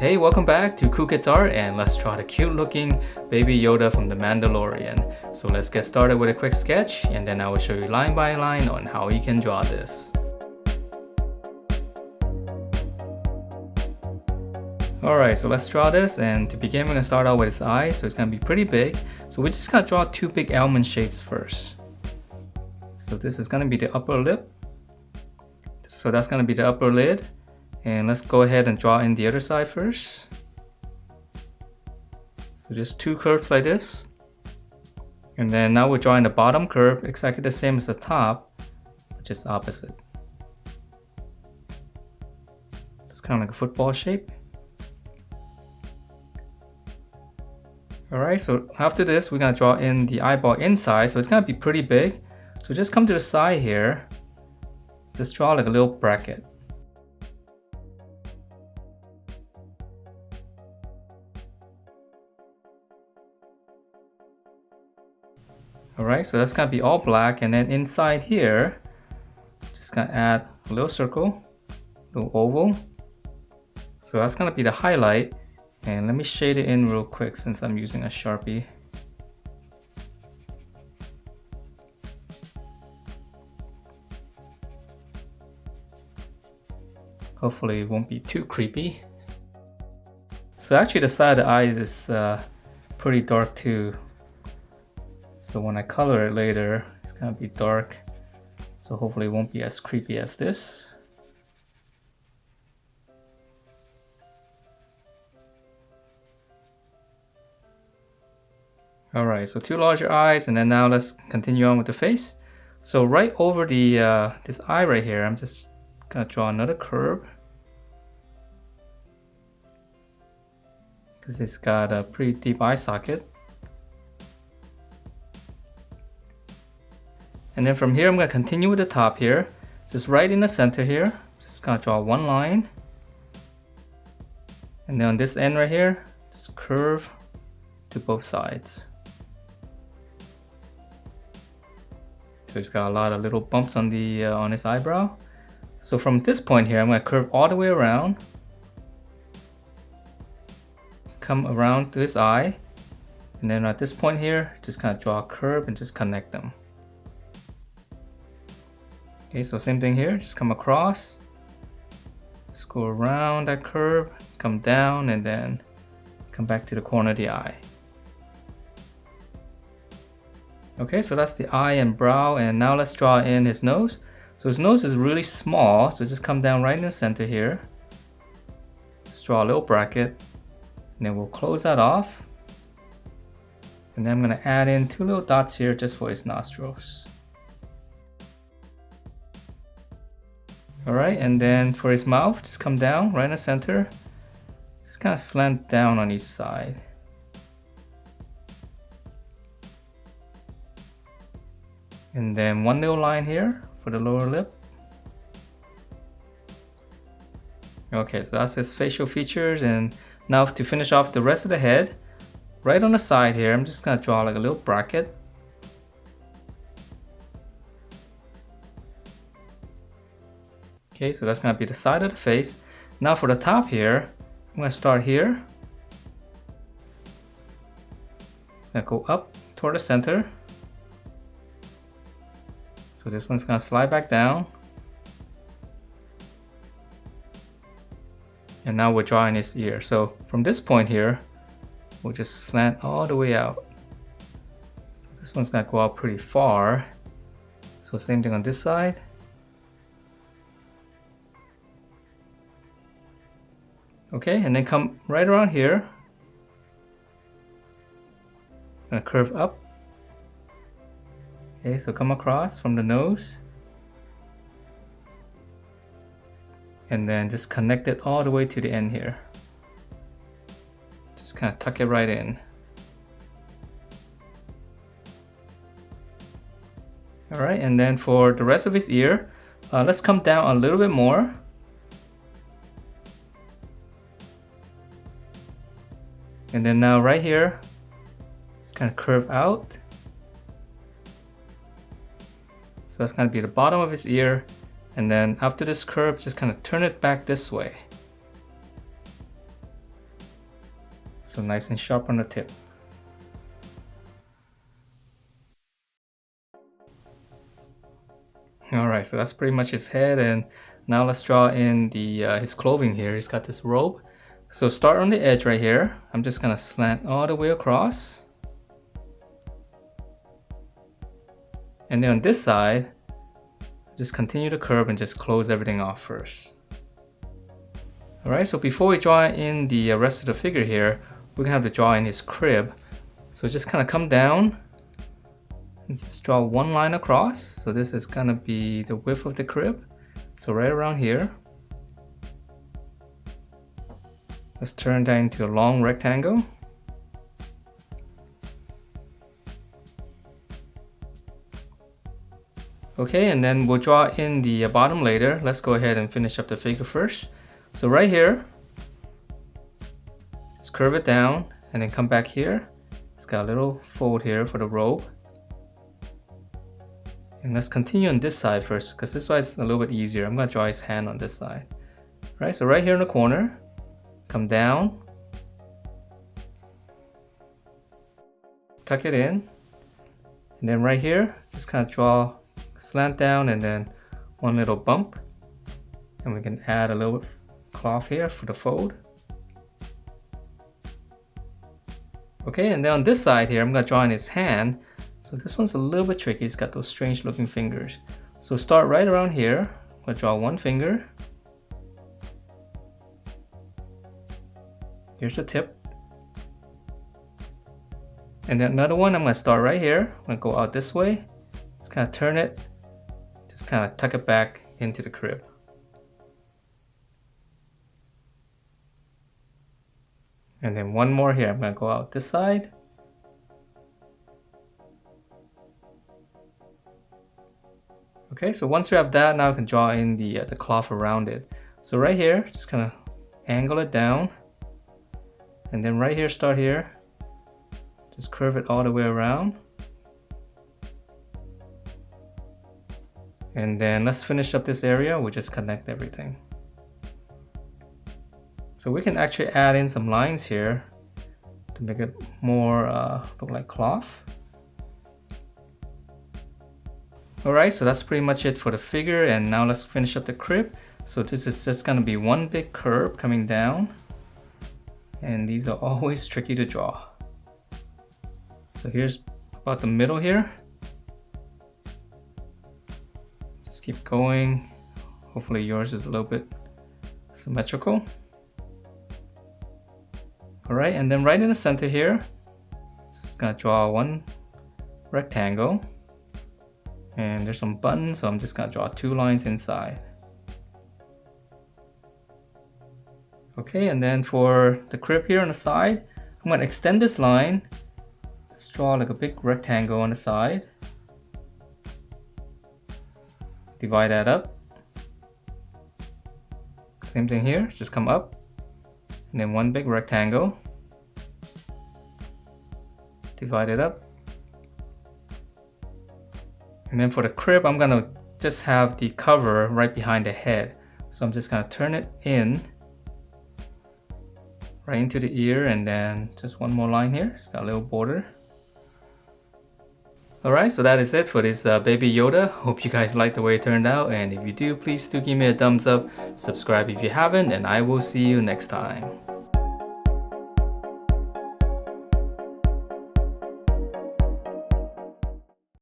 Hey, welcome back to Cool Kids Art, and let's draw the cute looking baby Yoda from the Mandalorian. So let's get started with a quick sketch, and then I will show you line by line on how you can draw this. Alright, so let's draw this, and to begin we're going to start out with its eye, so it's going to be pretty big. So we're just going to draw two big almond shapes first. So this is going to be the upper lip. So that's going to be the upper lid. And let's go ahead and draw in the other side first. So just two curves like this. And then now we're drawing the bottom curve exactly the same as the top, which is opposite. So it's kind of like a football shape. Alright, so after this we're going to draw in the eyeball inside, so it's going to be pretty big. So just come to the side here, just draw like a little bracket. Alright, so that's gonna be all black, and then inside here, just gonna add a little circle, a little oval. So that's gonna be the highlight, and let me shade it in real quick since I'm using a Sharpie. Hopefully it won't be too creepy. So actually the side of the eye is pretty dark too. So when I color it later, it's gonna be dark. So hopefully it won't be as creepy as this. Alright, so two larger eyes, and then now let's continue on with the face. So right over the this eye right here, I'm just gonna draw another curve. Because it's got a pretty deep eye socket. And then from here, I'm going to continue with the top here. Just right in the center here, just going to draw one line. And then on this end right here, just curve to both sides. So it's got a lot of little bumps on the on his eyebrow. So from this point here, I'm going to curve all the way around. Come around to his eye. And then at this point here, just kind of draw a curve and just connect them. Okay, so same thing here, just come across, just go around that curve, come down, and then come back to the corner of the eye. Okay, so that's the eye and brow, and now let's draw in his nose. So his nose is really small, so just come down right in the center here. Just draw a little bracket, and then we'll close that off. And then I'm going to add in two little dots here just for his nostrils. Alright, and then for his mouth, just come down right in the center. Just kind of slant down on each side. And then one little line here for the lower lip. Okay, so that's his facial features, and now to finish off the rest of the head, right on the side here, I'm just going to draw like a little bracket. Okay, so that's going to be the side of the face. Now for the top here, I'm going to start here. It's going to go up toward the center. So this one's going to slide back down. And now we're drawing his ear. So from this point here, we'll just slant all the way out. So this one's going to go out pretty far. So same thing on this side. Okay, and then come right around here. Gonna curve up. Okay, so come across from the nose. And then just connect it all the way to the end here. Just kind of tuck it right in. Alright, and then for the rest of his ear, let's come down a little bit more. And then now right here, it's going to curve out. So that's going to be the bottom of his ear. And then after this curve, just kind of turn it back this way. So nice and sharp on the tip. Alright, so that's pretty much his head, and now let's draw in the his clothing here. He's got this robe. So start on the edge right here. I'm just gonna slant all the way across. And then on this side, just continue to curve and just close everything off first. Alright, so before we draw in the rest of the figure here, we're gonna have to draw in his crib. So just kind of come down and just draw one line across. So this is gonna be the width of the crib. So right around here. Let's turn that into a long rectangle. Okay, and then we'll draw in the bottom later. Let's go ahead and finish up the figure first. So right here, just curve it down and then come back here. It's got a little fold here for the robe. And let's continue on this side first, because this side's a little bit easier. I'm gonna draw his hand on this side. Right, so right here in the corner, come down, tuck it in, and then right here, just kind of draw slant down and then one little bump, and we can add a little bit of cloth here for the fold. Okay, and then on this side here, I'm gonna draw in his hand. So this one's a little bit tricky. It's got those strange looking fingers. So start right around here. I'm gonna draw one finger. Here's the tip. And then another one, I'm gonna start right here. I'm gonna go out this way. Just kind of turn it. Just kind of tuck it back into the crib. And then one more here. I'm gonna go out this side. Okay, so once we have that, now I can draw in the cloth around it. So right here, just kind of angle it down. And then right here, start here. Just curve it all the way around. And then let's finish up this area. We'll just connect everything. So we can actually add in some lines here to make it more look like cloth. Alright, so that's pretty much it for the figure, and now let's finish up the crib. So this is just gonna be one big curve coming down, and these are always tricky to draw. So here's about the middle here. Just keep going. Hopefully yours is a little bit symmetrical. Alright, and then right in the center here, just gonna draw one rectangle. And there's some buttons, so I'm just gonna draw two lines inside. Okay, and then for the crib here on the side, I'm gonna extend this line. Just draw like a big rectangle on the side. Divide that up. Same thing here, just come up. And then one big rectangle. Divide it up. And then for the crib, I'm gonna just have the cover right behind the head. So I'm just gonna turn it in, right into the ear, and then just one more line here. It's got a little border. Alright, so that is it for this baby Yoda. Hope you guys like the way it turned out, and if you do, please do give me a thumbs up, subscribe if you haven't, and I will see you next time.